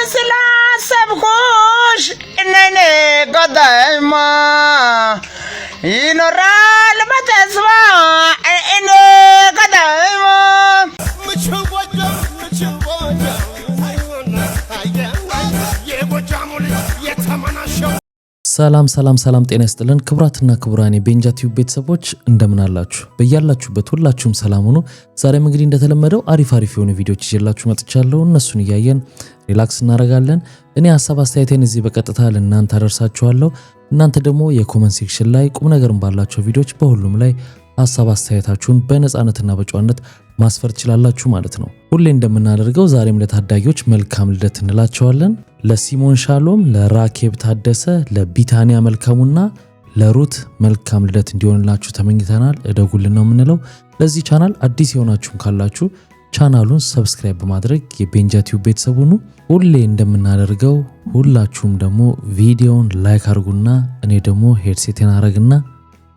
ስላሰብኩሽ እኔ ቀደማ ይኖራል በተስፋ እኔ ቀደማ ሰላም ጤና ይስጥልን ክብራትና ክብራኔ ቤንጃ ቲዩብ ቤተሰቦች እንደምን አላችሁ በእያላችሁበት ሁላችሁም ሰላም ሁኑ። ዛሬም እንግዲህ እንደተለመደው አሪፍ የሆኑ ቪዲዮዎች ይዤላችሁ መጥቻለሁ። እነሱን እያየን ሪላክስ እናደርጋለን። እኔ ሐሳብ አስተያየቴን እዚህ በቀጥታ ለእናንተ አደርሳችኋለሁ። እናንተ ደግሞ የኮሜንት ሴክሽን ላይ ቁም ነገርም ባላቸው ቪዲዮዎች በሁሉም ላይ ሐሳብ አስተያየታችሁን በነፃነትና በጨዋነት ማስፈር ትችላላችሁ ማለት ነው። ሁሌ እንደምናደርገው ዛሬም ለታዳጊዎች መልካም ልደት እንላቸዋለን። ለሲሞን ሻሎም፣ ለራኬብ ታደሰ፣ ለቢታኒያ መልካሙና ለሩት መልካም ልደት እንዲሆንላችሁ ተመኝተናል። እደጉልን ነው የምንለው። ለዚህ ቻናል አዲስ የሆናችሁም ካላችሁ ቻናሉን ሰብስክራይብ በማድረግ የቤንጃ ቲዩብ ቤተሰብ ሁኑ። ሁሌ እንደምናደርገው ሁላችሁም ደግሞ ቪዲዮውን ላይክ አድርጉና እኔ ደግሞ ሄድሴቴን አረግና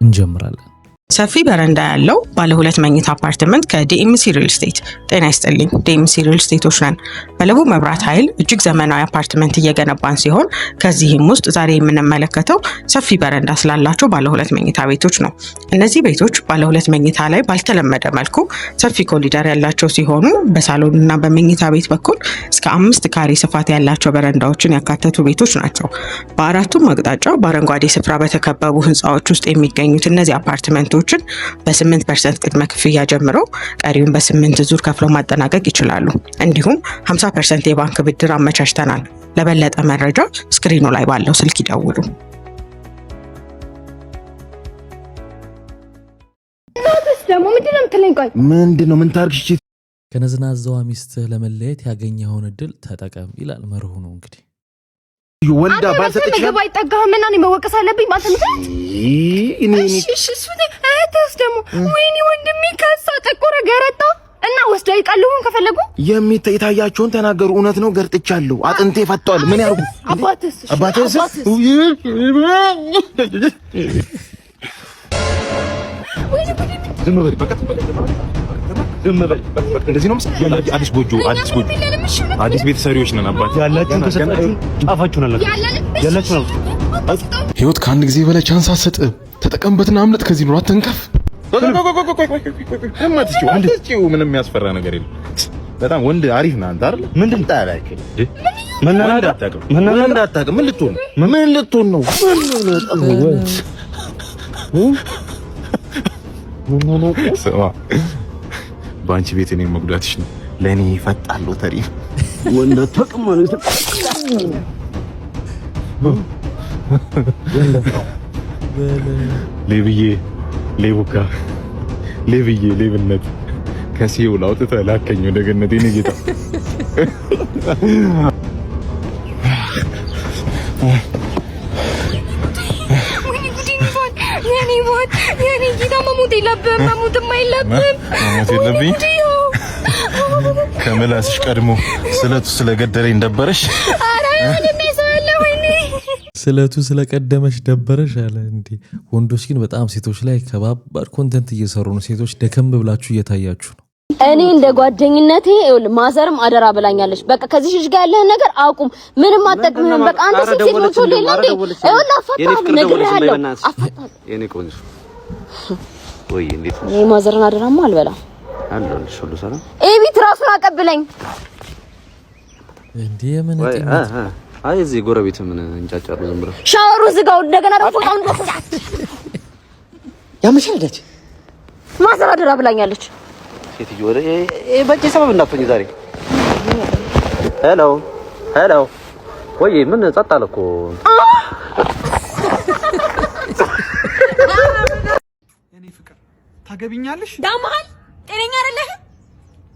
እንጀምራለን። ሰፊ በረንዳ ያለው ባለ 2 መኝታ አፓርትመንት ከዲኤምሲ ሪል ስቴት። ጤና ይስጥልኝ፣ ዲኤምሲ ሪል ስቴቶች ነን። በለቡ መብራት ኃይል እጅግ ዘመናዊ አፓርትመንት እየገነባን ሲሆን ከዚህም ውስጥ ዛሬ የምንመለከተው ሰፊ በረንዳ ስላላቸው ባለ 2 መኝታ ቤቶች ነው። እነዚህ ቤቶች ባለ 2 መኝታ ላይ ባልተለመደ መልኩ ሰፊ ኮሪደር ያላቸው ሲሆኑ በሳሎንና በመኝታ ቤት በኩል እስከ 5 ካሬ ስፋት ያላቸው በረንዳዎችን ያካተቱ ቤቶች ናቸው። በአራቱም አቅጣጫ በአረንጓዴ ስፍራ በተከበቡ ህንፃዎች ውስጥ የሚገኙት እነዚህ አፓርትመንቶች በ8% ቅድመ ክፍያ ጀምሮ ቀሪውን በ8 ዙር ከፍለው ማጠናቀቅ ይችላሉ። እንዲሁም 50% የባንክ ብድር አመቻችተናል። ለበለጠ መረጃ ስክሪኑ ላይ ባለው ስልክ ይደውሉ። ምንድነው ምን ታርግሽ? ከነዝናዛዋ ሚስትህ ለመለየት ያገኘኸውን እድል ተጠቀም ይላል መርሁ ነው። እንግዲህ ወንዳ ባልሰጥሽ ገባ አይጠጋህም እና ነው መወቀስ አለብኝ ማለት ነው። እሺ እህትስ ደግሞ ወይኔ ወንድሜ ካሳ ጠቆረ ገረጣ እና ወስደው ይቃሉን ከፈለጉ የታያቸውን ተናገሩ። እውነት ነው ገርጥቻለሁ፣ አጥንቴ ፈቷል። ምን ያርጉ? አባትስ ዝም በል በቃ እንደዚህ ነው። አዲስ ጎጆ አዲስ ቤተሰሪዎች ነን። አባት ያላችሁ ተሰጣችሁ ጫፋችሁን ያላችሁ ህይወት ከአንድ ጊዜ በላይ ቻንስ አትሰጥም። ተጠቀምበትና አምልጥ። ከዚህ ነው አትንከፍ። ምንም የሚያስፈራ ነገር የለም። በጣም ወንድ አሪፍ ነህ አንተ አይደል? ምንድን ታላክ ምን ልትሆን ነው? በአንቺ ቤት እኔ መጉዳትሽ ነው ለኔ ይፈጣል። ሎተሪ ወንድ አታውቅም ማለት ነው። ሌቡካ ሌብነት ከሲኦል አውጥተህ ላከኝ ወደ ገነት የኔ ጌታ። የኔ ጌታ መሞት የለብህም። ከምላስሽ ቀድሞ ስለቱ ስለገደለኝ ደበረሽ። ስለቱ ስለቀደመሽ ደበረሽ አለ እንዴ። ወንዶች ግን በጣም ሴቶች ላይ ከባባድ ኮንተንት እየሰሩ ነው። ሴቶች ደከም ብላችሁ እየታያችሁ ነው። እኔ እንደ ጓደኝነቴ ማዘርም አደራ ብላኛለች። በቃ ከዚህ ልጅ ጋር ያለህ ነገር አቁም፣ ምንም አትጠቅምህም። በቃ አንተ ሴት ሞቶ ሌላ እንዴ ይኸውልህ፣ አፋጣም ነግሬሃለሁ። አፋጣም የኔ ቆንጆ ወይ እንዴት ነው? እኔ ማዘርን አደራማ አልበላም አለልሽ። ሁሉ ሰላም ኤቢት ራሱን አቀብለኝ እንዴ። ምን አይ እዚህ ጎረቤት ምን እንጫጫሩ ዝም ብለው ሻወሩ ዝጋው። እንደገና ደግሞ ፎጣውን ወጣት ያመሻለች። ማዘር አደራ ብላኛለች። ሴትዮ ወደ በእጄ ሰበብ እንዳትሆኝ ዛሬ። ሄሎ ወይ ምን ጸጥ አለ እኮ። እኔ ፍቅር ታገቢኛለሽ? ዳማል ጤነኛ አይደለህ?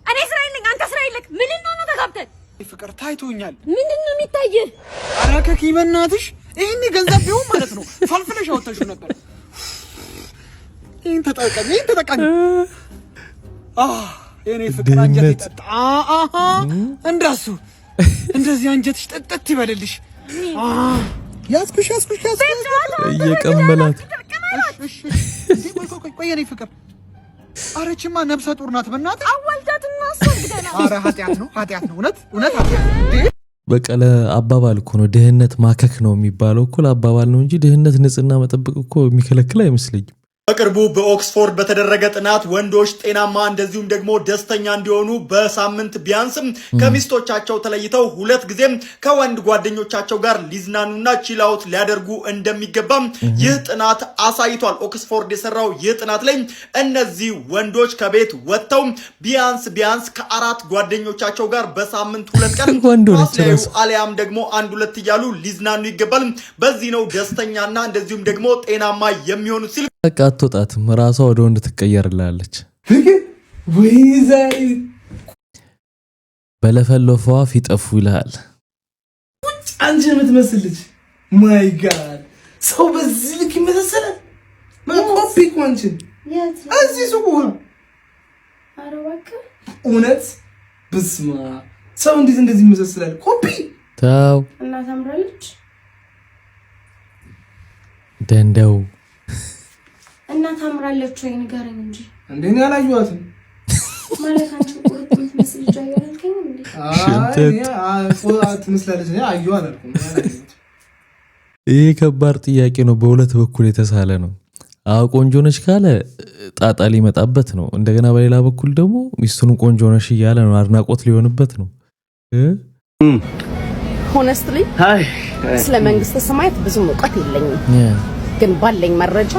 እኔ እስራኤል ነኝ፣ አንተ እስራኤል ነህ። ምን ነው ተጋብተን? ፍቅር ታይቶኛል። ምንድነው የሚታየህ? አራከኪ በእናትሽ ይሄን ገንዘብ ቢሆን ማለት ነው ፈልፍለሽ አወጣሽው ነበር። ይሄን ተጠቀሚ። የኔ ፍቅር አንጀት ይጠጣ። እንደሱ እንደዚህ አንጀትሽ ጥጥት ይበልልሽ። ያስኩሽ እየቀመላት ቆይ የኔ ፍቅር አረችማ ነብሰ ጡር ናት። በእናትህ አዋልዳትና አስወግደና። አረ ኃጢአት ነው እውነት ኃጢአት ነው። በቃ ለአባባል እኮ ነው ድህነት ማከክ ነው የሚባለው እኮ ለአባባል ነው እንጂ ድህነት ንጽህና መጠበቅ እኮ የሚከለክል አይመስለኝም። በቅርቡ በኦክስፎርድ በተደረገ ጥናት ወንዶች ጤናማ እንደዚሁም ደግሞ ደስተኛ እንዲሆኑ በሳምንት ቢያንስም ከሚስቶቻቸው ተለይተው 2 ጊዜ ከወንድ ጓደኞቻቸው ጋር ሊዝናኑና ቺላውት ሊያደርጉ እንደሚገባም ይህ ጥናት አሳይቷል። ኦክስፎርድ የሰራው ይህ ጥናት ላይ እነዚህ ወንዶች ከቤት ወጥተው ቢያንስ ከ4 ጓደኞቻቸው ጋር በሳምንት 2 ቀን አሊያም ደግሞ 1-2 እያሉ ሊዝናኑ ይገባል። በዚህ ነው ደስተኛና እንደዚሁም ደግሞ ጤናማ የሚሆኑት ሲል በቃ አትወጣትም ራሷ ወደ ወንድ ትቀየርላለች። በለፈለፈዋ ፊጠፉ ይላል። አንቺ የምትመስልች ማይ ጋድ ሰው በዚህ ልክ ይመሰላል። ማቆፒ ኮንችን እዚህ ሱቁ አረባከ እውነት በስማ ሰው እንዴት እንደዚህ ይመሰላል? ኮፒ ታው እና ታምራለች ደንደው እና ታምራለች ወይ ንገረኝ እንጂ እንደኔ አላየኋትም ማለት አንቺ ቁርጥ የምትመስል ልጅ አያልከኝ እንዴ? ትመስላለች ነው አየሁ አላልኩም። ይሄ ከባድ ጥያቄ ነው። በሁለት በኩል የተሳለ ነው። ቆንጆ ነሽ ካለ ጣጣ ሊመጣበት ነው። እንደገና በሌላ በኩል ደግሞ ሚስቱን ቆንጆ ነሽ እያለ ነው አድናቆት ሊሆንበት ነው። ሆነስትሊ ስለ መንግስተ ሰማያት ብዙ እውቀት የለኝም። ግን ባለኝ መረጃ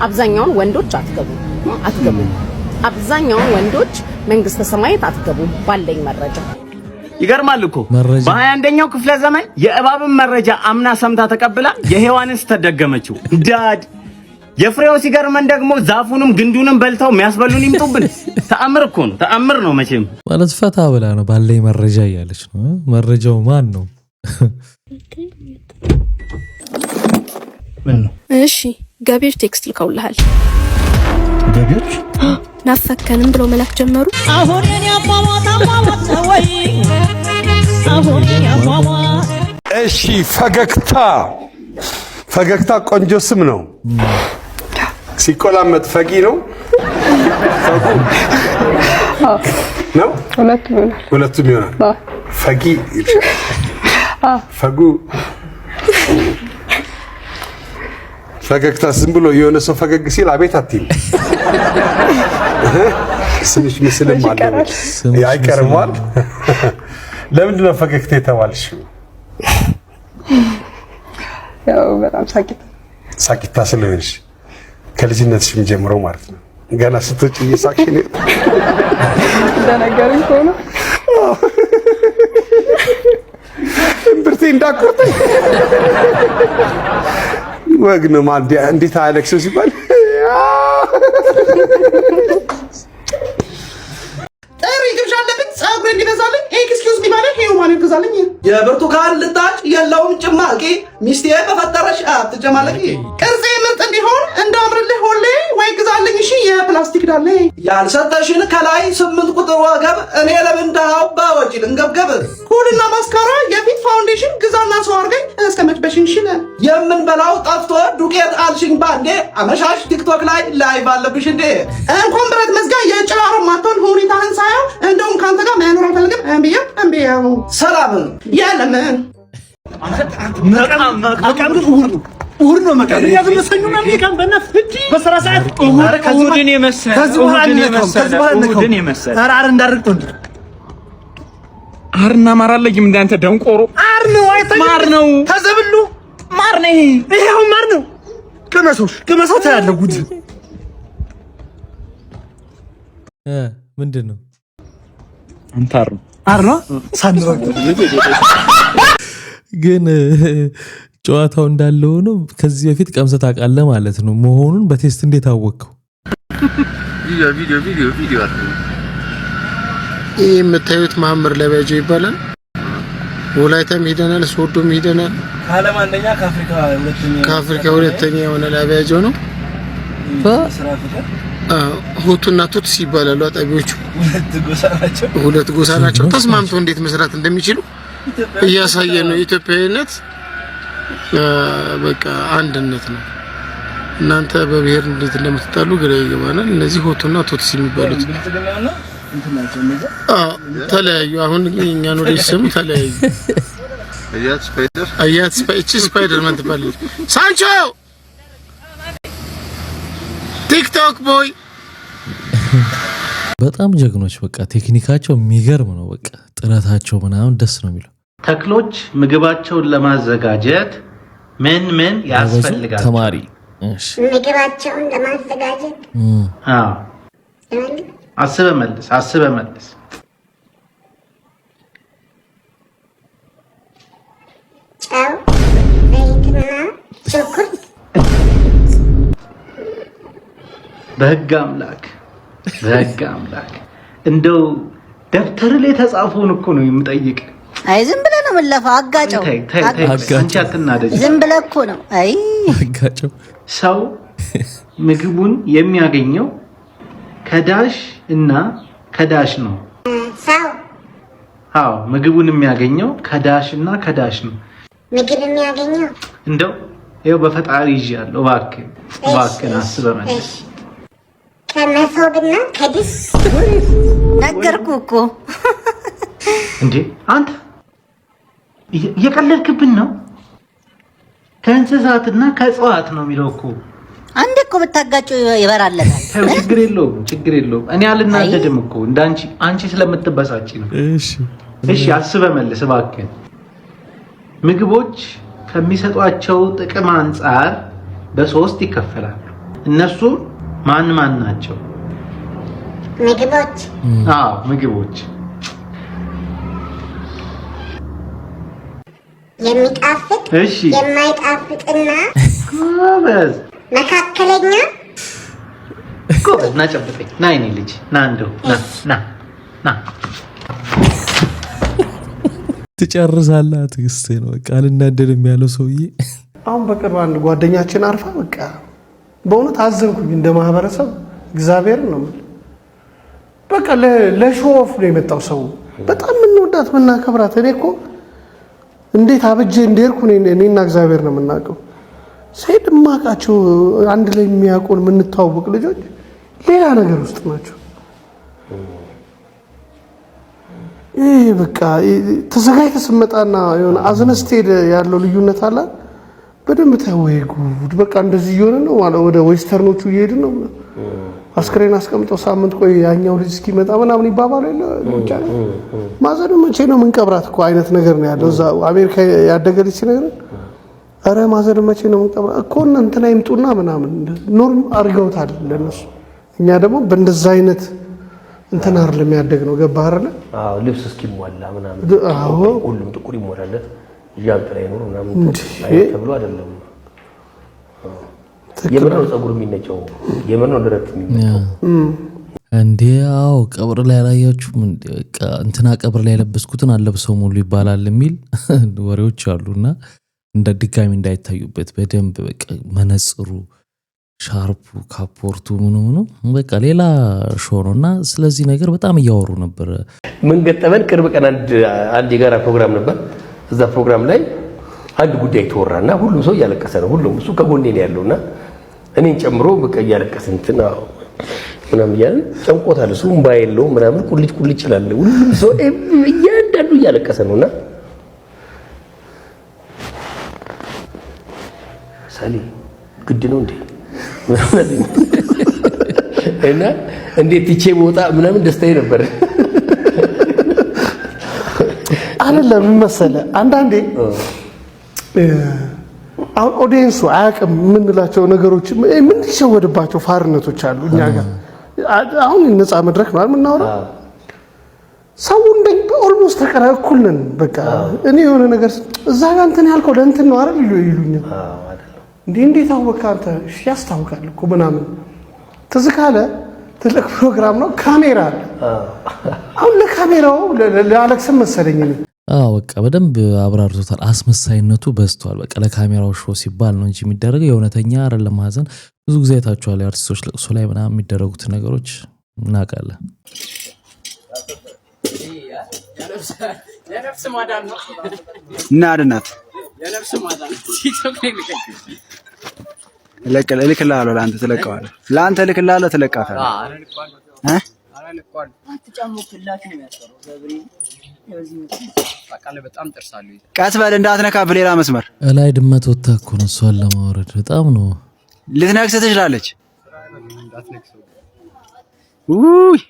አብዛኛውን ወንዶች አትገቡ አብዛኛውን ወንዶች መንግስተ ሰማያት አትገቡ ባለኝ መረጃ። ይገርማል እኮ በ21ኛው ክፍለ ዘመን የእባብን መረጃ አምና ሰምታ ተቀብላ የሔዋንን ተደገመችው። ዳድ የፍሬው ሲገርመን ደግሞ ዛፉንም ግንዱንም በልተው የሚያስበሉን ይምጡብን። ተአምር እኮ ነው፣ ተአምር ነው መቼም ማለት ፈታ ብላ ነው ባለኝ መረጃ እያለች ነው። መረጃው ማን ነው? እሺ ገቢዎች ቴክስት ልከውልሃል። ገቢዎች ናፈከንም ብለው መላክ ጀመሩ። አሁን የኔ አሟሟት ወይ አሁን የኔ አሟሟት። እሺ ፈገግታ ቆንጆ ስም ነው። ሲቆላመጥ ፈጊ ነው ነው ሁለቱም ይሆናል። ፈጊ ፈጉ ፈገግታ ዝም ብሎ የሆነ ሰው ፈገግ ሲል አቤት አትይም። ስምሽ ምስልም አለ አይቀርማል። ለምንድን ነው ፈገግታ የተባልሽ? ያው በጣም ሳቂታ ስለሆንሽ ከልጅነትሽም ጀምሮ ማለት ነው። ገና ስትወጪ እየሳቅሽ ነው እንደነገርኩ ነው። እምብርቴ እንዳቆርጠኝ ወግ ነው ማለት እንዴት አለክሰው ሲባል ጥሪ ግብዣ አለብኝ። ጸጉሬ እንዲበዛልኝ ኤክስኪውዝ ሚ ማለት ይሄው ማለት ገዛልኝ። የብርቱካን ልጣጭ የለውም ጭማቂ ሚስቴ በፈጠረሽ አትጨማለቂ። ቅርጼ ምርጥ እንዲሆን እንዳምርልህ ሁሌ ወይ ግዛልኝ እሺ የፕላስቲክ ዳሌ። ያልሰጠሽን ከላይ 8 ቁጥር ወገብ እኔ ለምንዳው በወጪ ልንገብገብ። ኩልና ማስካራ የፊት ፋውንዴሽን ግዛና ሰው አርገኝ እስከመጭበሽን ሽለ። የምንበላው ጠፍቶ ዱቄት አልሽኝ ባንዴ አመሻሽ ቲክቶክ ላይ ላይቭ አለብሽ እንዴ። እንኳን ብረት መዝጋ የጭራሮ ማቶን ሁኔታህን ሳየው እንደውም ካንተ ጋር መኖር አልፈልግም። እምቢያው ሰላም ያለምን መቃም እሑድ ነው መቃም ያዘመሰኙና ሚካም በእናትህ በስራ ሰዓት እሑድን የመሰለ አር እንዳርቅቶ እንዴ አርና ማር አለኝም እንዳንተ ደንቆሮ አር ነው አይተኝ ማር ነው ተዘብሉ ማር ነው ይሄው ማር ነው ከመሶሽ ታያለጉት ምንድነው አንታር ነው ሳንወቅ ግን ጨዋታው እንዳለው ነው። ከዚህ በፊት ቀምሰህ ታውቃለህ ማለት ነው መሆኑን በቴስት እንዴት አወቅከው? ቪዲዮ ይሄ የምታዩት ማህመር ለበጆ ይባላል። ወላይታም ሄደናል፣ ሶዶም ሄደናል። ዓለም አንደኛ ከአፍሪካ ሁለተኛ የሆነ ለበጆ ነው። ሁቱና ቱትሲ ይባላሉ አጣቢዎቹ። ሁለት ጎሳ ናቸው። ተስማምተው እንዴት መስራት እንደሚችሉ እያሳየ ነው። ኢትዮጵያዊነት በቃ አንድነት ነው። እናንተ በብሔር እንዴት እንደምትጣሉ ግራ ይገባናል። እነዚህ ሁቱና ቱትሲ የሚባሉት ተለያዩ። አሁን እኛን ወደ ሲሰሙ ተለያዩ። አያት ስፓይደርማን ትባላለች። ሳንቾ ቲክቶክ ቦይ በጣም ጀግኖች በቃ ቴክኒካቸው የሚገርም ነው። በቃ ጥረታቸው ምናምን ደስ ነው የሚለው። ተክሎች ምግባቸውን ለማዘጋጀት ምን ያስፈልጋል? ተማሪ እሺ ምግባቸውን ለማዘጋጀት አስበህ መልስ። ጨው፣ ዘይትና ሽንኩርት። በህግ አምላክ እንደው ደብተር ላይ ተጻፈውን እኮ ነው የምጠይቅ። አይ ዝም ብለህ ነው የምለፋው። አጋጨው አንቺ አትናደጂ። ዝም ብለህ እኮ ነው። አይ አጋጨው። ሰው ምግቡን የሚያገኘው ከዳሽ እና ከዳሽ ነው። አዎ ምግቡን የሚያገኘው ከዳሽ እና ከዳሽ ነው። ምግብ የሚያገኘው እንደው ይኸው በፈጣሪ ይዣለሁ። እባክህን አስበህ መልስ። ከመሶብና ከድስ ነገርኩህ እኮ እንዴ አንተ እየቀለድክብን ነው። ከእንስሳትና ከእጽዋት ነው የሚለው እኮ። አንዴ እኮ ብታጋጨው ይበራለታል። ችግር የለውም። እኔ አልናደድም እኮ እንዳንቺ አንቺ ስለምትበሳጭ ነው። እሺ አስበህ መልስ እባክህን። ምግቦች ከሚሰጧቸው ጥቅም አንጻር በ3 ይከፈላሉ። እነሱም ማን ናቸው? ምግቦች ምግቦች የሚጣፍጥ፣ የማይጣፍጥና መካከለኛ። ጎበዝ ና ጨብጠኝ። ና የኔ ልጅ ና እንደው ና ትጨርሳለህ። ትግስት ነው በቃ አልናደድም ያለው ሰውዬ። አሁን በቅርብ አንድ ጓደኛችን አርፋ በቃ በእውነት አዘንኩኝ። እንደ ማህበረሰብ እግዚአብሔርን ነው በቃ ለሾፍ ነው የመጣው ሰው። በጣም የምንወዳት የምናከብራት። እኔ እኮ እንዴት አብጄ እንደርኩ እኔና እግዚአብሔር ነው የምናውቀው። ሰይድ ማቃቸው አንድ ላይ የሚያውቁን የምንተዋወቅ ልጆች ሌላ ነገር ውስጥ ናቸው። ይሄ በቃ ተዘጋጅተህ ስትመጣና የሆነ አዝነስቴድ ያለው ልዩነት አለ። በደንብ ታወይ ጉድ በቃ እንደዚህ እየሆነ ነው ማለት ወደ ዌስተርኖቹ እየሄድን ነው። አስክሬን አስቀምጠው ሳምንት ቆይ ያኛው ልጅ እስኪመጣ ምናምን ይባባሉ የለ ብቻ ነው። ማዘር መቼ ነው የምንቀብራት እኮ አይነት ነገር ነው ያለው። እዛ አሜሪካ ያደገች ነገር አረ ማዘር መቼ ነው የምንቀብራት እኮ እንትና ይምጡና ምናምን ኖርም አድርገውታል ለነሱ። እኛ ደግሞ በእንደዛ አይነት እንትና አይደለም ያደግነው። ገባህ አይደለ? አዎ ልብስ እስኪሟላ ምናምን ሁሉም ጥቁር ይሞላለት ጃንጥላ ይኖር ምናምን ተብሎ አይደለም። የምነው ጸጉር የሚነጨው የምነው ደረት የሚነጨው እንዴ? አዎ ቀብር ላይ አላያችሁም? በቃ እንትና ቀብር ላይ ለበስኩትን አለብሰው ሙሉ ይባላል የሚል ወሬዎች አሉና እንደ ድጋሚ እንዳይታዩበት በደንብ በቃ መነጽሩ፣ ሻርፑ፣ ካፖርቱ ምኑ በቃ ሌላ ሾው ነውና ስለዚህ ነገር በጣም እያወሩ ነበር። ምን ገጠመን? ቅርብ ቀን አንድ የጋራ ፕሮግራም ነበር። እዛ ፕሮግራም ላይ አንድ ጉዳይ ተወራና ሁሉም ሰው እያለቀሰ ነው። ሁሉም እሱ ከጎኔ ነው ያለውና እኔን ጨምሮ በቃ እያለቀሰ እንትና ምናምን እያልን ጨንቆታል። እሱ እምባ የለውም ምናምን ቁልጭ ይላል። ሁሉም ሰው እያንዳንዱ እያለቀሰ ነውና ሳሊ ግድ ነው እንዴ እና እንዴት ትቼ ወጣ ምናምን ደስታዬ ነበር። አይደለም መሰለህ አንዳንዴ አሁን ኦዲየንሱ አያውቅም የምንላቸው ነገሮች ምን ይሸወድባቸው ፋርነቶች አሉ እኛ ጋር። አሁን ነፃ መድረክ ነው የምናወራው። ሰው እንደኝ ኦልሞስት ተቀራራቢ እኩል ነን። በቃ እኔ የሆነ ነገር እዛ ጋር እንትን ያልከው ለእንትን ነው አይደል ይሉኛል። እንዴት አወቅህ አንተ? እሺ ያስታውቃል እኮ ምናምን። ትዝ ካለ ትልቅ ፕሮግራም ነው፣ ካሜራ አለ። አሁን ለካሜራው ለአሌክስም መሰለኝ ነው። በቃ በደንብ አብራርቶታል። አስመሳይነቱ በዝቷል። በቃ ለካሜራው ሾው ሲባል ነው እንጂ የሚደረገው የእውነተኛ አይደለም። ሀዘን ብዙ ጊዜ አይታችኋል። የአርቲስቶች ለቅሶ ላይ ምናምን የሚደረጉት ነገሮች እናውቃለን። የነፍስ ማዳን ነው እና አድናት የነፍስ ማዳን ቲክቶክ ላይ እልክልሃለሁ። ለአንተ ትለቀዋለህ። ለአንተ እልክልሃለሁ፣ ትለቃታለህ። በጣም ጥርሳለሁ። ቀስ በል እንዳትነካ በሌላ መስመር ላይ ድመት ወጣ እኮ ነው እሷን ለማውረድ በጣም ነው ልትነክስ ትችላለች። ውይ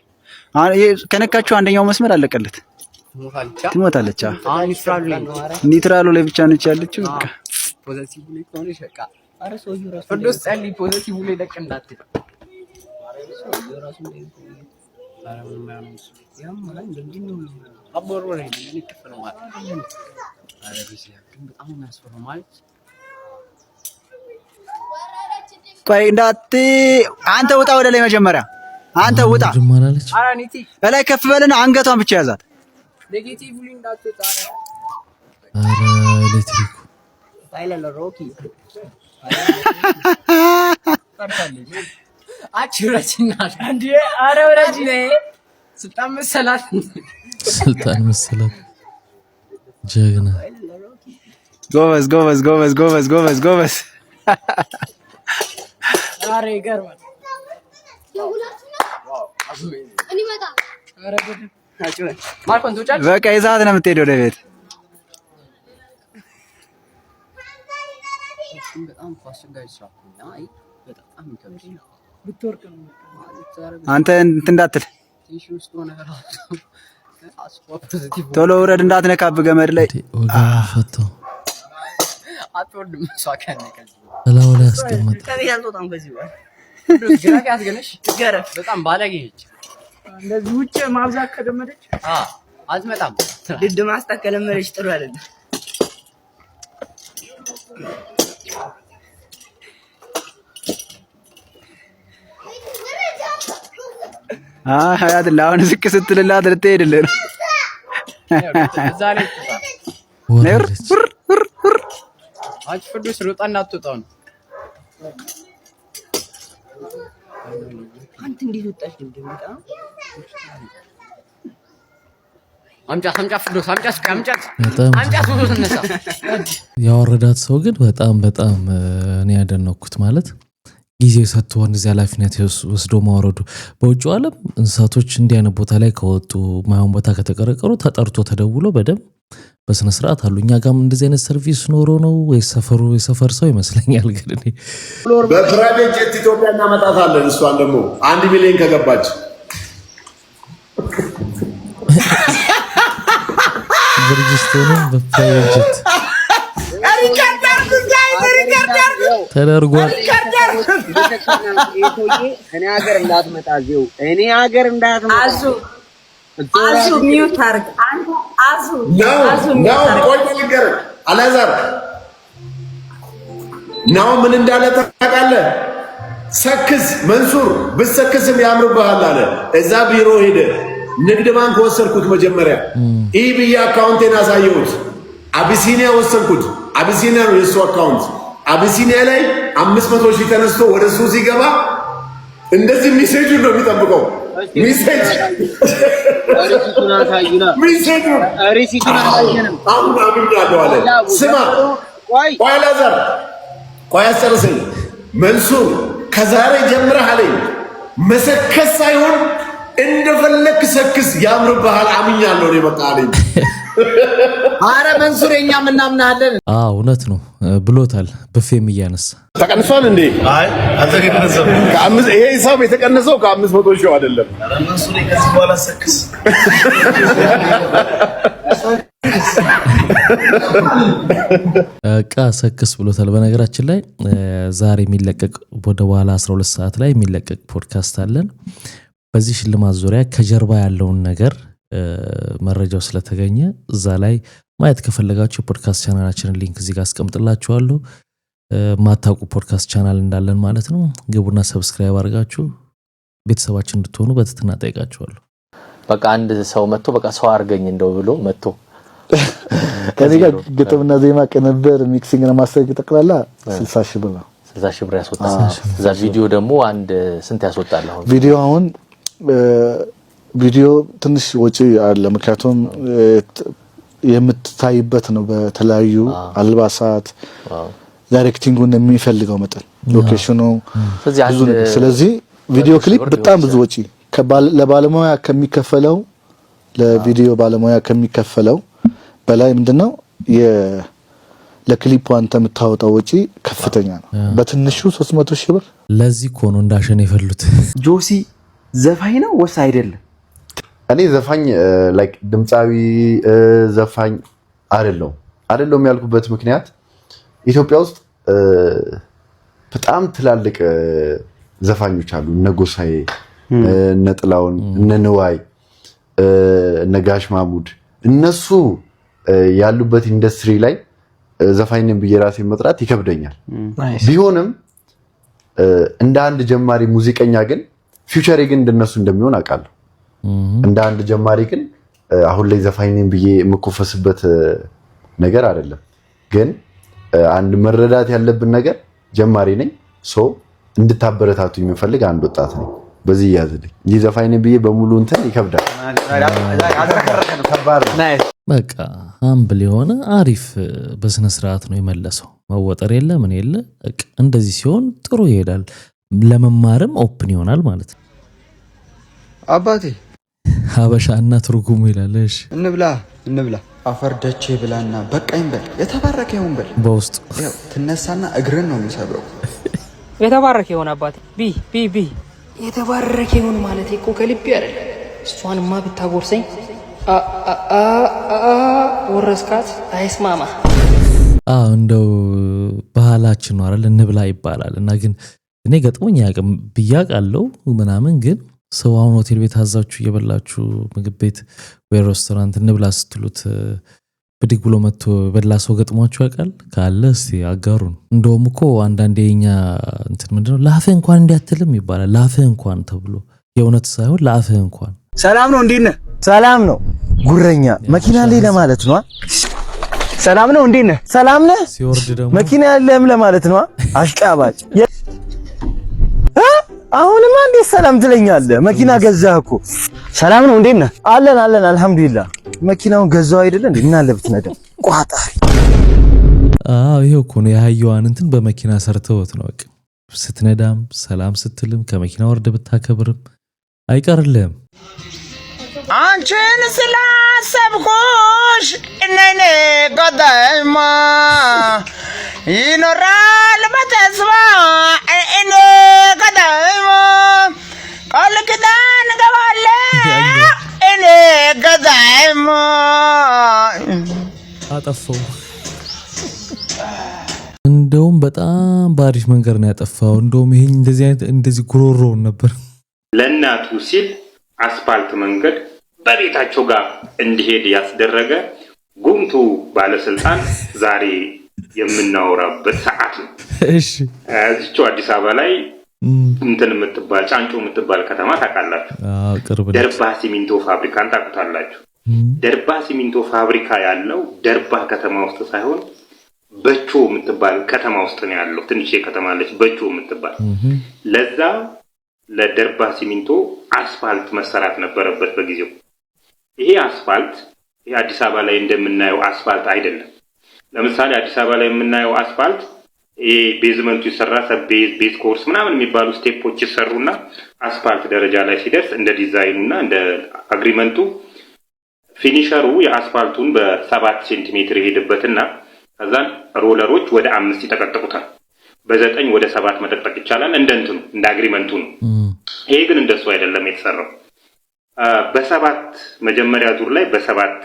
ከነካችሁ አንደኛው መስመር አለቀለት ትሞታለች። ኒውትራሉ ላይ ብቻ ነች ያለችው። በቃ ፖዚቲቭ ላይ ሆነሽ በቃ አረ ሰውዬው ራሱ ፍርዶስ ጸልይ ፖዚቲቭ ላይ ለቅ እንዳትል ራሱ ላይ ያም ማለት እንደምንድነው አቦርወሬ ነው ማለት አረ ቢሲያ ግን በጣም የሚያስፈራው ማለት ቆይ እንዳት አንተ ውጣ ወደ ላይ መጀመሪያ አንተ ውጣ አራኒቲ ላይ ከፍ በልና አንገቷን ብቻ ያዛት። ኔጌቲቭሊ እንዳትወጣ አረ ኤሌክትሪክ ሳይለለ ሮኪ አችራችና አንዴ አረ ወራጂ ነይ ስልጣን መሰላት ጀግና ጎበዝ አረ ይገርማል በቃ የሰዓት ነው የምትሄደው ወደ ቤት። አንተ እንትን እንዳትል ቶሎ ውረድ እንዳትነካብ ገመድ ላይ ፈተው ላይ አስቀመጠ። በጣም ባለጌ ነች። እንደዚህ ውጭ ማብዛት ከደመደች አትመጣም። ድድ ማስጣት ከለመደች ጥሩ አይደለም። ሀያት ለአሁን ዝቅ ስትልላት ልትሄድልህ ነው። እዛ ላይ አንቺ ፍርዱስ ሮጣ እንዳትወጣው ነው። አንተ እንዴት ወጣሽ? እንደምጣ አምጫ ፍርዱስ አምጫት ተነሳ። ያወረዳት ሰው ግን በጣም እኔ ያደነኩት ማለት ጊዜ ሰጥቶ እንደዚህ ኃላፊነት ወስዶ ማውረዱ። በውጭው ዓለም እንስሳቶች እንዲህ አይነት ቦታ ላይ ከወጡ ማይሆን ቦታ ከተቀረቀሩ ተጠርቶ ተደውሎ በደም በስነ ስርዓት አሉ። እኛ ጋርም እንደዚህ አይነት ሰርቪስ ኖሮ ነው ወይ የሰፈር ሰው ይመስለኛል። ግን እኔ በፕራይቬት ጀት ኢትዮጵያ እናመጣታለን። እሷን ደግሞ 1 ሚሊዮን ከገባች ብርጅስቶንም በፕራይቬት ጀት ተደርጓል። እኔ ሀገር እንዳትመጣ እዚሁ እኔ ሀገር እንዳትመጣ አዙ ሚውት አድርግ። አዙ ቆይ ልንገርህ አላዛር ነው ምን እንዳለ ታውቃለህ? ሰክስ መንሱር ብትሰክስም ያምርብሃል አለ። እዛ ቢሮ ሄደ ንግድ ባንክ ወሰድኩት። መጀመሪያ ኢብያ አካውንቴን አሳየሁት። አቢሲኒያ ወሰድኩት። አቢሲኒያ ነው የሱ አካውንት። አቢሲኒያ ላይ 500 ሺህ ተነስቶ ወደ እሱ ሲገባ እንደዚህ ሜሴጅ ነው የሚጠብቀው። ሜሴጅ አሁን አምኛለሁ አለ። ስማ ቆይ አላዛር ቆይ አስጨርሰኝ። መንሱር ከዛሬ ጀምረህ አለኝ መሰከስ ሳይሆን እንደፈለክ ሰክስ ያምርብሃል። አምኛለሁ ነው በቃ አለኝ። አረ መንሱር የኛም እናምናለን። እውነት ነው ብሎታል። በፌም እያነሳ ተቀንሷል እንዴ? አይ አልተቀነሰም። ይሄ ሂሳብ የተቀነሰው ከ500 ሺህ አይደለም። አረ መንሱር ከዚህ በኋላ ሰክስ ሰክስ ብሎታል። በነገራችን ላይ ዛሬ የሚለቀቅ ወደ በኋላ 12 ሰዓት ላይ የሚለቀቅ ፖድካስት አለን። በዚህ ሽልማት ዙሪያ ከጀርባ ያለውን ነገር መረጃው ስለተገኘ እዛ ላይ ማየት ከፈለጋችሁ የፖድካስት ቻናላችንን ሊንክ እዚህ ጋር አስቀምጥላችኋለሁ። ማታውቁ ፖድካስት ቻናል እንዳለን ማለት ነው። ግቡና ሰብስክራይብ አድርጋችሁ ቤተሰባችን እንድትሆኑ በትህትና ጠይቃችኋለሁ። በቃ አንድ ሰው መጥቶ በቃ ሰው አርገኝ እንደው ብሎ መጥቶ ከኔ ጋር ግጥምና ዜማ ቅንብር ሚክሲንግ እና ማስተር ጠቅላላ 60 ሺህ ብር ነው። 60 ሺህ ብር ያስወጣል። እዛ ቪዲዮ ደግሞ አንድ ስንት ያስወጣል? አሁን ቪዲዮ ትንሽ ወጪ አለ። ምክንያቱም የምትታይበት ነው በተለያዩ አልባሳት ዳይሬክቲንጉን የሚፈልገው መጠን ሎኬሽኑ ስለዚህ ቪዲዮ ክሊፕ በጣም ብዙ ወጪ ለባለሙያ ከሚከፈለው ለቪዲዮ ባለሙያ ከሚከፈለው በላይ ምንድነው ለክሊፑ አንተ የምታወጣው ወጪ ከፍተኛ ነው። በትንሹ 300 ሺህ ብር። ለዚህ እኮ ነው እንዳሸን የፈሉት። ጆሲ ዘፋኝ ነው ወይስ አይደለም? እኔ ዘፋኝ ላይክ ድምጻዊ ዘፋኝ አይደለም ያልኩበት ምክንያት ኢትዮጵያ ውስጥ በጣም ትላልቅ ዘፋኞች አሉ። እነ ጎሳዬ፣ እነ ጥላውን፣ እነ ንዋይ፣ እነ ጋሽ ማሙድ እነሱ ያሉበት ኢንዱስትሪ ላይ ዘፋኝን ብዬ ራሴን መጥራት ይከብደኛል። ቢሆንም እንደ አንድ ጀማሪ ሙዚቀኛ ግን ፊውቸሬ ግን እንደነሱ እንደሚሆን አውቃለሁ። እንደ አንድ ጀማሪ ግን አሁን ላይ ዘፋኝን ብዬ የምኮፈስበት ነገር አይደለም። ግን አንድ መረዳት ያለብን ነገር ጀማሪ ነኝ። እንድታበረታቱ የሚፈልግ አንድ ወጣት ነኝ። በዚህ ያዝልኝ እንጂ ዘፋኝን ብዬ በሙሉ እንትን ይከብዳል። በቃ አምብል የሆነ አሪፍ በስነ ስርዓት ነው የመለሰው። መወጠር የለ ምን የለ። እንደዚህ ሲሆን ጥሩ ይሄዳል። ለመማርም ኦፕን ይሆናል ማለት ነው። አባቴ ሀበሻና ትርጉሙ ይላል። እሺ እንብላ አፈር ደቼ ብላና በቃኝ በል። የተባረከ ይሁን በል። በውስጥ ትነሳና እግርን ነው የሚሰብረው። የተባረከ ይሁን አባቴ ቢ የተባረከ ይሁን ማለት እኮ ከልቤ አይደለም። እሷንማ ብታጎርሰኝ ወረስካት አይስማማ። እንደው ባህላችን ነው አይደል? እንብላ ይባላል። እና ግን እኔ ገጥሞኝ ያቅም ብያቃለው ምናምን ግን ሰው አሁን ሆቴል ቤት አዛችሁ እየበላችሁ ምግብ ቤት ወይ ሬስቶራንት እንብላ ስትሉት ብድግ ብሎ መጥቶ በላ ሰው ገጥሟችሁ ያውቃል? ካለ እስቲ አጋሩን። እንደውም እኮ አንዳንዴ የኛ እንትን ምንድነው ለአፍህ እንኳን እንዲያትልም ይባላል። ለአፍህ እንኳን ተብሎ የእውነት ሳይሆን ለአፍህ እንኳን። ሰላም ነው እንዴት ነህ? ሰላም ነው ጉረኛ መኪና ላይ ለማለት ነው። ሰላም ነው እንዴት ነህ? ሰላም ነህ? ሲወርድ ደግሞ መኪና ያለም ለማለት ነው። አሽቃባጭ አሁንማ እንዴት ሰላም ትለኛለህ? መኪና ገዛህ እኮ። ሰላም ነው እንዴት ነህ? አለን አልሐምዱሊላህ። መኪናውን ገዛው አይደለ እንዴ? ምን አለ ብትነዳ ቋጣሪ። ይሄው እኮ ነው የሃያዋን እንትን በመኪና ሰርተውት ነው። በቃ ስትነዳም ሰላም ስትልም ከመኪና ወርደ ብታከብርም አይቀርልህም። አንቺን ስላሰብኩሽ እነኔ ጎዳይማ ይኖራል በተስፋ እኔ ጎዳይማ ቃል ኪዳን ገባለሁ እኔ ጎዳይማ አጠፋው። እንደውም በጣም ባሪፍ መንገድ ነው ያጠፋው። እንደውም ይሄን እንደዚህ ጉሮሮውን ነበር ለእናቱ ሲል አስፋልት መንገድ በቤታቸው ጋር እንዲሄድ ያስደረገ ጉምቱ ባለስልጣን ዛሬ የምናወራበት ሰዓት ነው። እሺ እዚቹ አዲስ አበባ ላይ እንትን የምትባል ጫንጮ የምትባል ከተማ ታውቃላችሁ? ቅርብ ደርባ ሲሚንቶ ፋብሪካን ታውቁታላችሁ? ደርባ ሲሚንቶ ፋብሪካ ያለው ደርባ ከተማ ውስጥ ሳይሆን በቾ የምትባል ከተማ ውስጥ ነው ያለው። ትንሽ ከተማ አለች በቾ የምትባል። ለዛ ለደርባ ሲሚንቶ አስፋልት መሰራት ነበረበት በጊዜው። ይሄ አስፋልት ይሄ አዲስ አበባ ላይ እንደምናየው አስፋልት አይደለም። ለምሳሌ አዲስ አበባ ላይ የምናየው አስፋልት ይሄ ቤዝመንቱ ይሰራ ቤዝ ኮርስ ምናምን የሚባሉ ስቴፖች ይሰሩና አስፋልት ደረጃ ላይ ሲደርስ እንደ ዲዛይኑና እንደ አግሪመንቱ ፊኒሸሩ የአስፋልቱን በ7 ሴንቲሜትር ይሄድበትና ከዛን ሮለሮች ወደ 5 ይጠቀጥቁታል። በ9 ወደ 7 መጠቅጠቅ ይቻላል። እንደንትኑ እንደ አግሪመንቱ ነው። ይሄ ግን እንደሱ አይደለም የተሰራው። በ7 መጀመሪያ ዙር ላይ በ7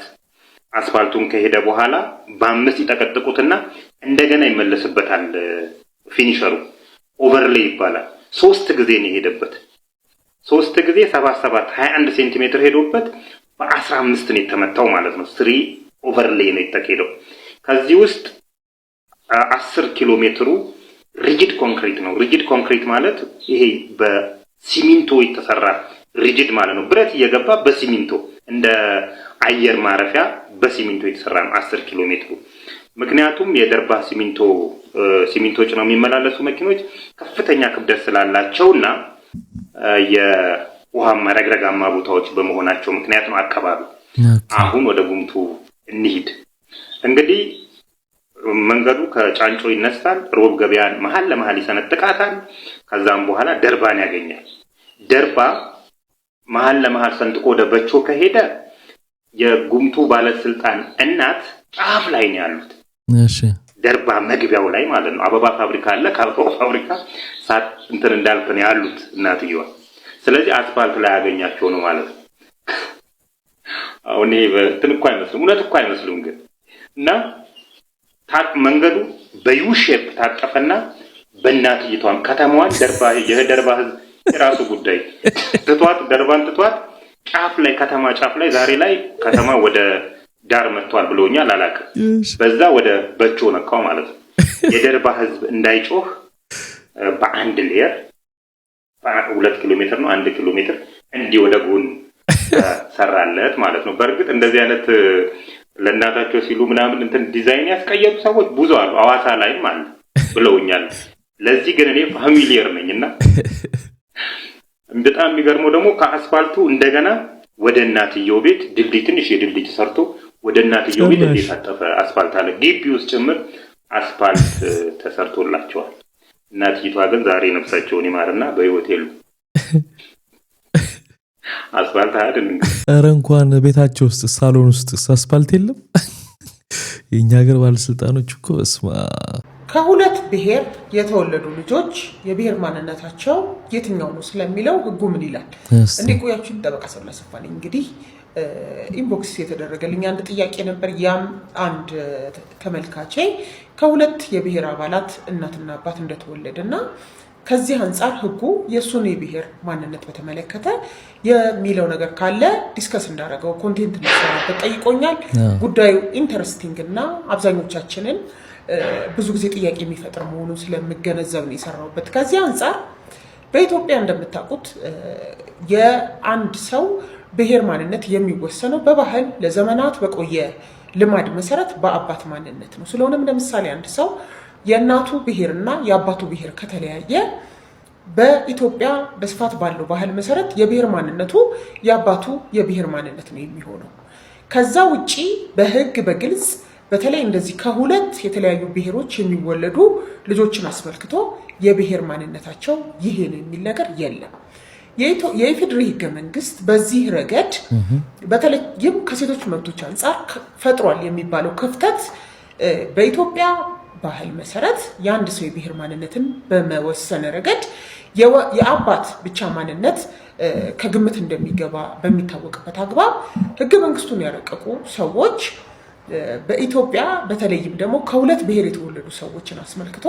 አስፋልቱን ከሄደ በኋላ በ5 ይጠቀጥቁትና እንደገና ይመለስበታል። ፊኒሸሩ ኦቨርሌይ ይባላል። 3 ጊዜ ነው የሄደበት። 3 ጊዜ 7 21 ሴንቲሜትር ሄዶበት በ15 ነው የተመታው ማለት ነው። 3 ኦቨርሌይ ነው የተካሄደው። ከዚህ ውስጥ 10 ኪሎ ሜትሩ ሪጂድ ኮንክሪት ነው። ሪጂድ ኮንክሪት ማለት ይሄ በሲሚንቶ የተሰራ ሪጂድ ማለት ነው። ብረት እየገባ በሲሚንቶ እንደ አየር ማረፊያ በሲሚንቶ የተሰራ ነው 10 ኪሎ ሜትሩ። ምክንያቱም የደርባ ሲሚንቶች ነው የሚመላለሱ መኪኖች ከፍተኛ ክብደት ስላላቸውና የውሃማ ረግረጋማ ቦታዎች በመሆናቸው ምክንያት ነው አካባቢ። አሁን ወደ ጉምቱ እንሂድ። እንግዲህ መንገዱ ከጫንጮ ይነሳል። ሮብ ገበያን መሀል ለመሀል ይሰነጥቃታል። ከዛም በኋላ ደርባን ያገኛል። ደርባ መሀል ለመሀል ሰንጥቆ ወደ በቾ ከሄደ የጉምቱ ባለስልጣን እናት ጫፍ ላይ ነው ያሉት። እሺ ደርባ መግቢያው ላይ ማለት ነው። አበባ ፋብሪካ አለ። ከአበባ ፋብሪካ ሳት እንትን እንዳልክ ነው ያሉት እናትየዋ። ስለዚህ አስፋልት ላይ ያገኛቸው ነው ማለት ነው። አሁን ይሄ እንትን እኮ አይመስልም፣ እውነት እኮ አይመስልም ግን እና መንገዱ በዩ ሼፕ ታጠፈና በእናትይቷም ከተማዋን ደርባ የደርባ ህዝብ የራሱ ጉዳይ ትቷት ደርባን ትቷት ጫፍ ላይ ከተማ ጫፍ ላይ ዛሬ ላይ ከተማ ወደ ዳር መጥቷል ብሎኛል አላውቅም። በዛ ወደ በቾ ነካው ማለት ነው። የደርባ ህዝብ እንዳይጮህ በአንድ ሌየር 2 ኪሎ ሜትር ነው 1 ኪሎ ሜትር እንዲህ ወደ ጎን ሰራለት ማለት ነው። በእርግጥ እንደዚህ አይነት ለእናታቸው ሲሉ ምናምን እንትን ዲዛይን ያስቀየሩ ሰዎች ብዙ አሉ። አዋሳ ላይም አለ ብለውኛል። ለዚህ ግን እኔ ፋሚሊየር ነኝና በጣም የሚገርመው ደግሞ ከአስፋልቱ እንደገና ወደ እናትየው ቤት ድልድይ ትንሽ የድልድይ ተሰርቶ ወደ እናትየው ቤት እንደታጠፈ አስፋልት አለ። ግቢ ውስጥ ጭምር አስፋልት ተሰርቶላቸዋል። እናትይቷ ግን ዛሬ ነፍሳቸውን ይማርና በሆቴሉ አስፋልት አይደል? ኧረ እንኳን ቤታቸው ውስጥ ሳሎን ውስጥ አስፋልት የለም። የኛ ሀገር ባለስልጣኖች እኮ እስማ ከሁለት ብሔር የተወለዱ ልጆች የብሔር ማንነታቸው የትኛው ነው ስለሚለው ህጉ ምን ይላል? እንዲቆያችሁ ጠበቃ ሰብለሰፋ ነኝ። እንግዲህ ኢንቦክስ የተደረገልኝ አንድ ጥያቄ ነበር። ያም አንድ ተመልካቼ ከሁለት የብሔር አባላት እናትና አባት እንደተወለደና ከዚህ አንፃር ህጉ የሱን የብሔር ማንነት በተመለከተ የሚለው ነገር ካለ ዲስከስ እንዳደረገው ኮንቴንት እንሰራበት ጠይቆኛል። ጉዳዩ ኢንተረስቲንግ እና አብዛኞቻችንን ብዙ ጊዜ ጥያቄ የሚፈጥር መሆኑን ስለምገነዘብ ነው የሰራሁበት። ከዚህ አንፃር በኢትዮጵያ እንደምታውቁት የአንድ ሰው ብሔር ማንነት የሚወሰነው በባህል ለዘመናት በቆየ ልማድ መሰረት በአባት ማንነት ነው። ስለሆነም ለምሳሌ አንድ ሰው የእናቱ ብሔርና የአባቱ ብሔር ከተለያየ በኢትዮጵያ በስፋት ባለው ባህል መሰረት የብሔር ማንነቱ የአባቱ የብሔር ማንነት ነው የሚሆነው። ከዛ ውጪ በህግ በግልጽ በተለይ እንደዚህ ከሁለት የተለያዩ ብሔሮች የሚወለዱ ልጆችን አስመልክቶ የብሔር ማንነታቸው ይሄ ነው የሚል ነገር የለም። የኢፌዴሪ ህገ መንግስት በዚህ ረገድ በተለይም ከሴቶች መብቶች አንጻር ፈጥሯል የሚባለው ክፍተት በኢትዮጵያ ባህል መሰረት የአንድ ሰው የብሔር ማንነትን በመወሰን ረገድ የአባት ብቻ ማንነት ከግምት እንደሚገባ በሚታወቅበት አግባብ ህገ መንግስቱን ያረቀቁ ሰዎች በኢትዮጵያ በተለይም ደግሞ ከሁለት ብሔር የተወለዱ ሰዎችን አስመልክቶ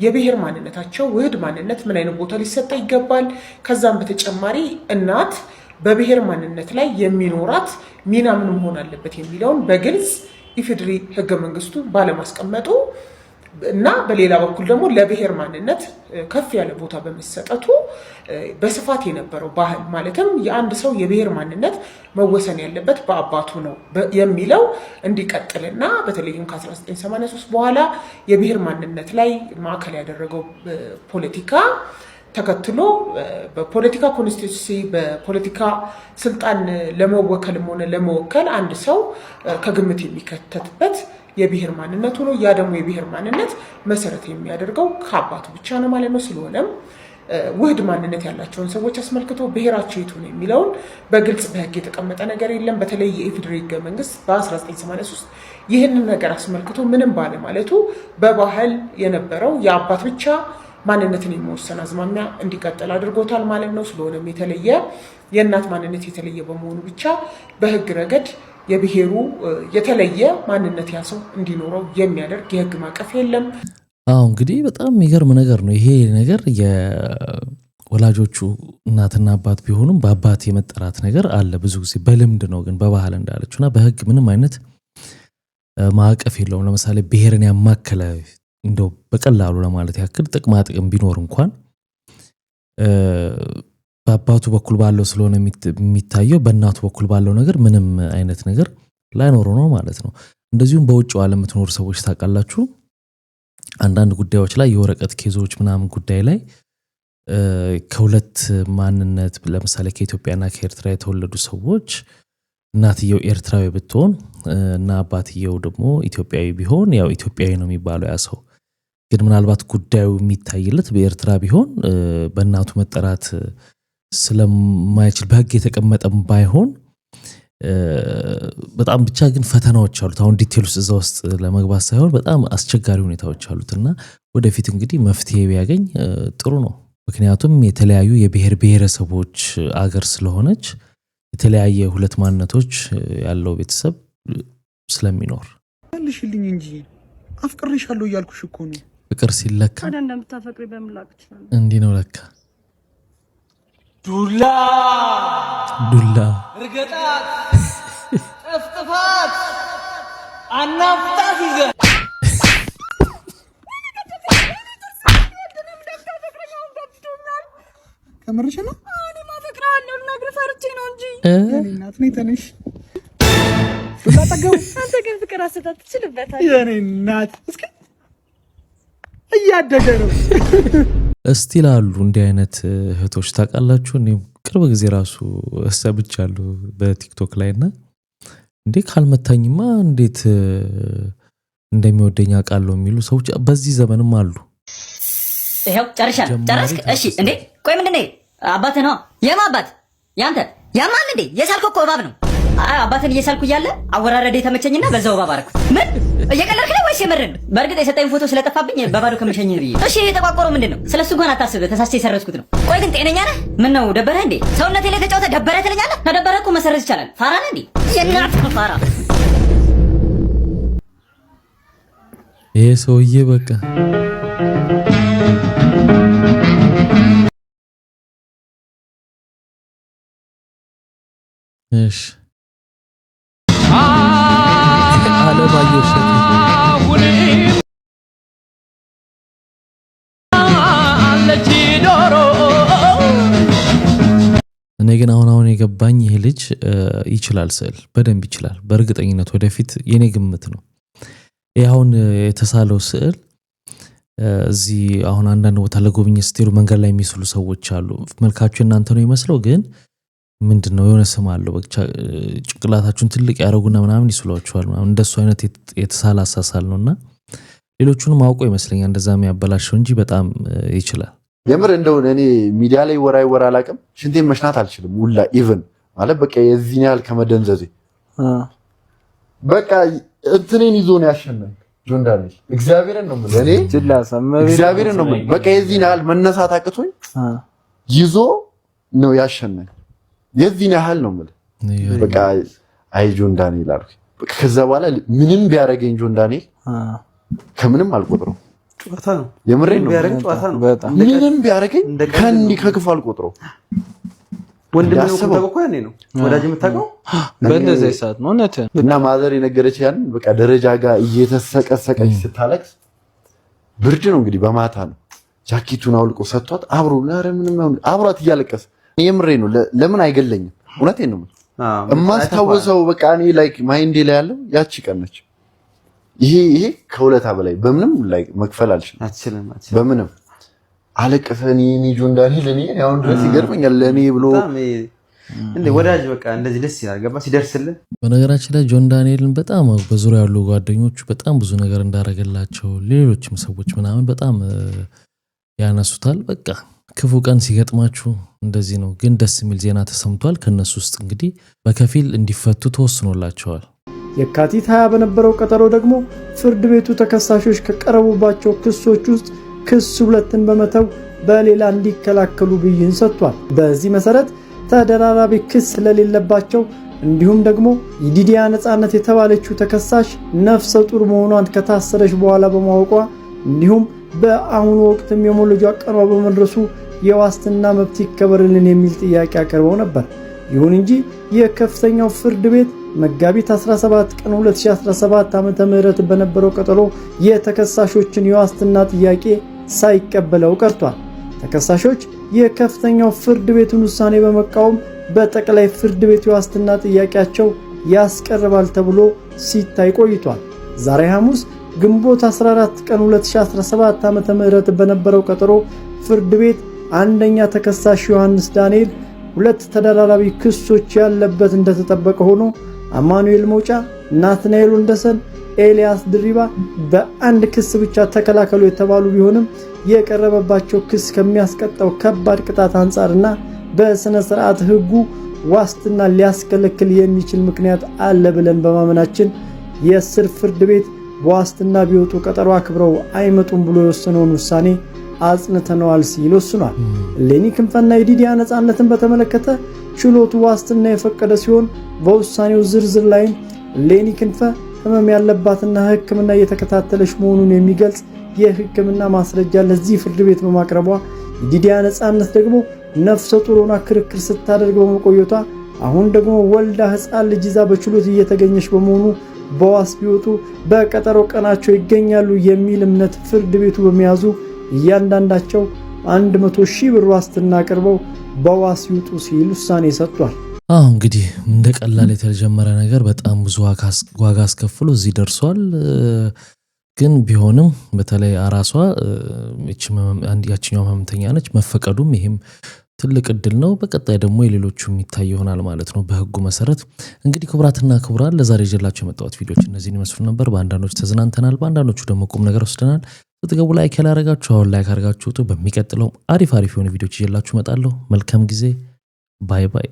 የብሔር ማንነታቸው ውህድ ማንነት ምን አይነት ቦታ ሊሰጠ ይገባል፣ ከዛም በተጨማሪ እናት በብሔር ማንነት ላይ የሚኖራት ሚና ምን መሆን አለበት የሚለውን በግልጽ ኢፌዴሪ ህገ መንግስቱ ባለማስቀመጡ እና በሌላ በኩል ደግሞ ለብሔር ማንነት ከፍ ያለ ቦታ በመሰጠቱ በስፋት የነበረው ባህል ማለትም የአንድ ሰው የብሔር ማንነት መወሰን ያለበት በአባቱ ነው የሚለው እንዲቀጥልና በተለይም ከ1983 በኋላ የብሔር ማንነት ላይ ማዕከል ያደረገው ፖለቲካ ተከትሎ በፖለቲካ ኮንስቲቱሲ በፖለቲካ ስልጣን ለመወከልም ሆነ ለመወከል አንድ ሰው ከግምት የሚከተትበት የብሔር ማንነቱ ነው። ያ ደግሞ የብሔር ማንነት መሰረት የሚያደርገው ከአባቱ ብቻ ነው ማለት ነው። ስለሆነም ውህድ ማንነት ያላቸውን ሰዎች አስመልክቶ ብሔራቸው የቱ ነው የሚለውን በግልጽ በህግ የተቀመጠ ነገር የለም። በተለይ የኢፌዴሪ ህገ መንግስት በ1983 ይህንን ነገር አስመልክቶ ምንም ባለማለቱ በባህል የነበረው የአባት ብቻ ማንነትን የሚወሰን አዝማሚያ እንዲቀጥል አድርጎታል ማለት ነው። ስለሆነም የተለየ የእናት ማንነት የተለየ በመሆኑ ብቻ በህግ ረገድ የብሔሩ የተለየ ማንነት ያሰው እንዲኖረው የሚያደርግ የህግ ማቀፍ የለም። እንግዲህ በጣም የሚገርም ነገር ነው ይሄ ነገር። የወላጆቹ እናትና አባት ቢሆኑም በአባት የመጠራት ነገር አለ ብዙ ጊዜ በልምድ ነው። ግን በባህል እንዳለችውና በህግ ምንም አይነት ማዕቀፍ የለውም። ለምሳሌ ብሔርን ያማከለ እንደው በቀላሉ ለማለት ያክል ጥቅማ ጥቅም ቢኖር እንኳን በአባቱ በኩል ባለው ስለሆነ የሚታየው በእናቱ በኩል ባለው ነገር ምንም አይነት ነገር ላይኖረው ነው ማለት ነው። እንደዚሁም በውጭው ዓለም የምትኖሩ ሰዎች ታውቃላችሁ አንዳንድ ጉዳዮች ላይ የወረቀት ኬዞች ምናምን ጉዳይ ላይ ከሁለት ማንነት ለምሳሌ ከኢትዮጵያና ከኤርትራ የተወለዱ ሰዎች እናትየው ኤርትራዊ ብትሆን እና አባትየው ደግሞ ኢትዮጵያዊ ቢሆን ያው ኢትዮጵያዊ ነው የሚባለው ያ ሰው። ግን ምናልባት ጉዳዩ የሚታይለት በኤርትራ ቢሆን በእናቱ መጠራት ስለማይችል በህግ የተቀመጠም ባይሆን በጣም ብቻ ግን ፈተናዎች አሉት። አሁን ዲቴልስ እዛ ውስጥ ለመግባት ሳይሆን በጣም አስቸጋሪ ሁኔታዎች አሉትና ወደፊት እንግዲህ መፍትሄ ቢያገኝ ጥሩ ነው። ምክንያቱም የተለያዩ የብሔር ብሔረሰቦች አገር ስለሆነች የተለያየ ሁለት ማንነቶች ያለው ቤተሰብ ስለሚኖር ልሽልኝ እንጂ አፍቅርሻለሁ እያልኩሽ እኮ ነው። ፍቅር ሲለካ ታዲያ እንደምታፈቅሪ በምላክ ይችላል። እንዲህ ነው ለካ። ዱላ እርገጣት ጠፍጥፋት አናፍጣት ይዘ ከምርሽ ነው? እኔ ማፈቅራለሁ ልነግርህ ፈርቼ ነው እንጂ እናት ነኝ። ተነሽ ዱላ ጠገቡ። አንተ ግን ፍቅር አሰጣጥ ትችልበታለህ። የኔ እናት እስኪ እያደገ ነው። እስቲ ላሉ እንዲህ አይነት እህቶች ታውቃላችሁ። እኔ ቅርብ ጊዜ ራሱ ሰምቻለሁ በቲክቶክ ላይና እንዴ ካልመታኝማ እንዴት እንደሚወደኝ አውቃለሁ የሚሉ ሰዎች በዚህ ዘመንም አሉ። ይሄው ጨረስክ? እሺ እንዴ ቆይ ምንድነው? አባትህ ነው? የማ አባት? ያንተ ያማል እንዴ? የሳልከው እኮ እባብ ነው። አይ አባትን እየሳልኩ እያለ አወራረደ የተመቸኝና በዛው እባብ አደረኩት። ምን እየቀለድክ ነው ወይስ የምርን? በእርግጥ የሰጠኝ ፎቶ ስለጠፋብኝ በባዶ ከመሸኝ ብዬ። እሺ የተቋቆረው ምንድነው? ስለሱ እንኳን አታስብ፣ ተሳስቼ የሰረዝኩት ነው። ቆይ ግን ጤነኛ ነህ? ምን ነው ደበረህ እንዴ? ሰውነቴ ላይ ተጫውተ ደበረህ ትለኛለህ? ከደበረህ እኮ መሰረዝ ይቻላል። ፋራ ነህ እንዴ? የናትህ ፋራ። ይሄ ሰውዬ በቃ እሺ እኔ ግን አሁን የገባኝ ይሄ ልጅ ይችላል፣ ስዕል በደንብ ይችላል በእርግጠኝነት። ወደፊት የኔ ግምት ነው ይሄ አሁን የተሳለው ስዕል እዚህ አሁን አንዳንድ ቦታ ለጎብኝት ስትሄዱ መንገድ ላይ የሚስሉ ሰዎች አሉ። መልካችሁ እናንተ ነው ይመስለው ግን ምንድነው የሆነ ስም አለው። በቃ ጭቅላታችሁን ትልቅ ያረጉና ምናምን ይስሏችኋል ምናምን። እንደሱ አይነት የተሳለ አሳሳል ነውና ሌሎቹንም አውቆ ይመስለኛል እንደዛ የሚያበላሸው እንጂ በጣም ይችላል። የምር እንደሆነ እኔ ሚዲያ ላይ ወራ አላውቅም። ሽንቴን መሽናት አልችልም ሁላ ኢቭን ማለት በቃ የዚህን ያህል ከመደንዘዜ በቃ እንትኔን ይዞ ነው ያሸናኝ ጆን ዳንኤል። እግዚአብሔርን ነው የምልህ እኔ እግዚአብሔርን ነው የምልህ በቃ የዚህን ያህል መነሳት አቅቶኝ ይዞ ነው ያሸናኝ። የዚህን ያህል ነው የምልህ በቃ አይ ጆን ዳንኤል አልኩ። በቃ ከዛ በኋላ ምንም ቢያረገኝ ጆን ዳንኤል ከምንም አልቆጥረው። ጨዋታ ነው የምሬን ነው ቢያረግ ጨዋታ ነው። ምንም ቢያረገኝ ከእንዲህ ከክፉ አልቆጥረው። ወንድም ነው ተበቆ ያኔ ነው ወዳጅ የምታውቀው በእንደዚህ ሰዓት ነው እውነት። እና ማዘር የነገረች ያን በቃ ደረጃ ጋር እየተሰቀሰቀች ስታለቅስ ብርድ ነው እንግዲህ በማታ ነው ጃኬቱን አውልቆ ሰጥቷት አብሮ ምንም አብሯት እያለቀሰ የምሬን ነው። ለምን አይገለኝም? እውነቴን ነው እማስታወሰው በቃ እኔ ላይክ ማይንዴ ላይ ያለው ያቺ ቀን ነች። ይሄ ከሁለታ በላይ በምንም ላይ መክፈል አልችልም። በምንም አለቀሰ። እኔ ጆን ዳንኤል እኔ አሁን ድረስ ይገርመኛል ለኔ ብሎ እንዴ ወዳጅ በቃ እንደዚህ ደስ ይላል። ገባ ሲደርስልን። በነገራችን ላይ ጆን ዳንኤልን በጣም በዙሪያ ያሉ ጓደኞቹ በጣም ብዙ ነገር እንዳረገላቸው ሌሎችም ሰዎች ምናምን በጣም ያነሱታል። በቃ ክፉ ቀን ሲገጥማችሁ እንደዚህ ነው። ግን ደስ የሚል ዜና ተሰምቷል። ከነሱ ውስጥ እንግዲህ በከፊል እንዲፈቱ ተወስኖላቸዋል። የካቲት 20 በነበረው ቀጠሮ ደግሞ ፍርድ ቤቱ ተከሳሾች ከቀረቡባቸው ክሶች ውስጥ ክስ 2ን በመተው በሌላ እንዲከላከሉ ብይን ሰጥቷል። በዚህ መሰረት ተደራራቢ ክስ ስለሌለባቸው እንዲሁም ደግሞ ይዲዲያ ነጻነት የተባለችው ተከሳሽ ነፍሰ ጡር መሆኗን ከታሰረች በኋላ በማወቋ እንዲሁም በአሁኑ ወቅትም የመውለጃ ቀኗ በመድረሱ የዋስትና መብት ይከበርልን የሚል ጥያቄ አቅርበው ነበር። ይሁን እንጂ የከፍተኛው ፍርድ ቤት መጋቢት 17 ቀን 2017 ዓ.ም በነበረው ቀጠሮ የተከሳሾችን የዋስትና ጥያቄ ሳይቀበለው ቀርቷል። ተከሳሾች የከፍተኛው ፍርድ ቤቱን ውሳኔ በመቃወም በጠቅላይ ፍርድ ቤት የዋስትና ጥያቄያቸው ያስቀርባል ተብሎ ሲታይ ቆይቷል። ዛሬ ሐሙስ ግንቦት 14 ቀን 2017 ዓ.ም በነበረው ቀጠሮ ፍርድ ቤት አንደኛ ተከሳሽ ዮሐንስ ዳንኤል 2 ተደራራቢ ክሶች ያለበት እንደተጠበቀ ሆኖ አማኑኤል መውጫ፣ ናትናኤል ወንደሰን፣ ኤልያስ ድሪባ በአንድ ክስ ብቻ ተከላከሉ የተባሉ ቢሆንም የቀረበባቸው ክስ ከሚያስቀጣው ከባድ ቅጣት አንጻርና በስነ ስርዓት ሕጉ ዋስትና ሊያስከለክል የሚችል ምክንያት አለ ብለን በማመናችን የስር ፍርድ ቤት በዋስትና ቢወጡ ቀጠሮ አክብረው አይመጡም ብሎ የወሰነውን ውሳኔ አጽንተነዋል ሲል ወስኗል። ሌኒ ክንፈና የዲዲያ ነጻነትን በተመለከተ ችሎቱ ዋስትና የፈቀደ ሲሆን በውሳኔው ዝርዝር ላይም ሌኒ ክንፈ ህመም ያለባትና ሕክምና እየተከታተለች መሆኑን የሚገልጽ የሕክምና ማስረጃ ለዚህ ፍርድ ቤት በማቅረቧ ዲዲያ ነጻነት ደግሞ ነፍሰ ጡር ሆና ክርክር ስታደርግ በመቆየቷ አሁን ደግሞ ወልዳ ሕፃን ልጅ ይዛ በችሎት እየተገኘች በመሆኑ በዋስ ቢወጡ በቀጠሮ ቀናቸው ይገኛሉ የሚል እምነት ፍርድ ቤቱ በመያዙ እያንዳንዳቸው 100,000 ብር ዋስትና አቅርበው በዋስ ይውጡ ሲል ውሳኔ ሰጥቷል። እንግዲህ እንደ ቀላል የተጀመረ ነገር በጣም ብዙ ዋጋ አስከፍሎ እዚህ ደርሷል። ግን ቢሆንም በተለይ አራሷ ያችኛው ህመምተኛ ነች መፈቀዱም ይሄም ትልቅ እድል ነው። በቀጣይ ደግሞ የሌሎቹ የሚታይ ይሆናል ማለት ነው በህጉ መሰረት። እንግዲህ ክቡራትና ክቡራን ለዛሬ ይዤላችሁ የመጣሁት ቪዲዮዎች እነዚህን ይመስሉ ነበር። በአንዳንዶቹ ተዝናንተናል፣ በአንዳንዶቹ ደግሞ ቁም ነገር ወስደናል። ስትገቡ ላይክ ያላረጋችሁ አሁን ላይክ አድርጋችሁ በሚቀጥለው አሪፍ የሆኑ ቪዲዮዎች ይዤላችሁ እመጣለሁ። መልካም ጊዜ። ባይ ባይ።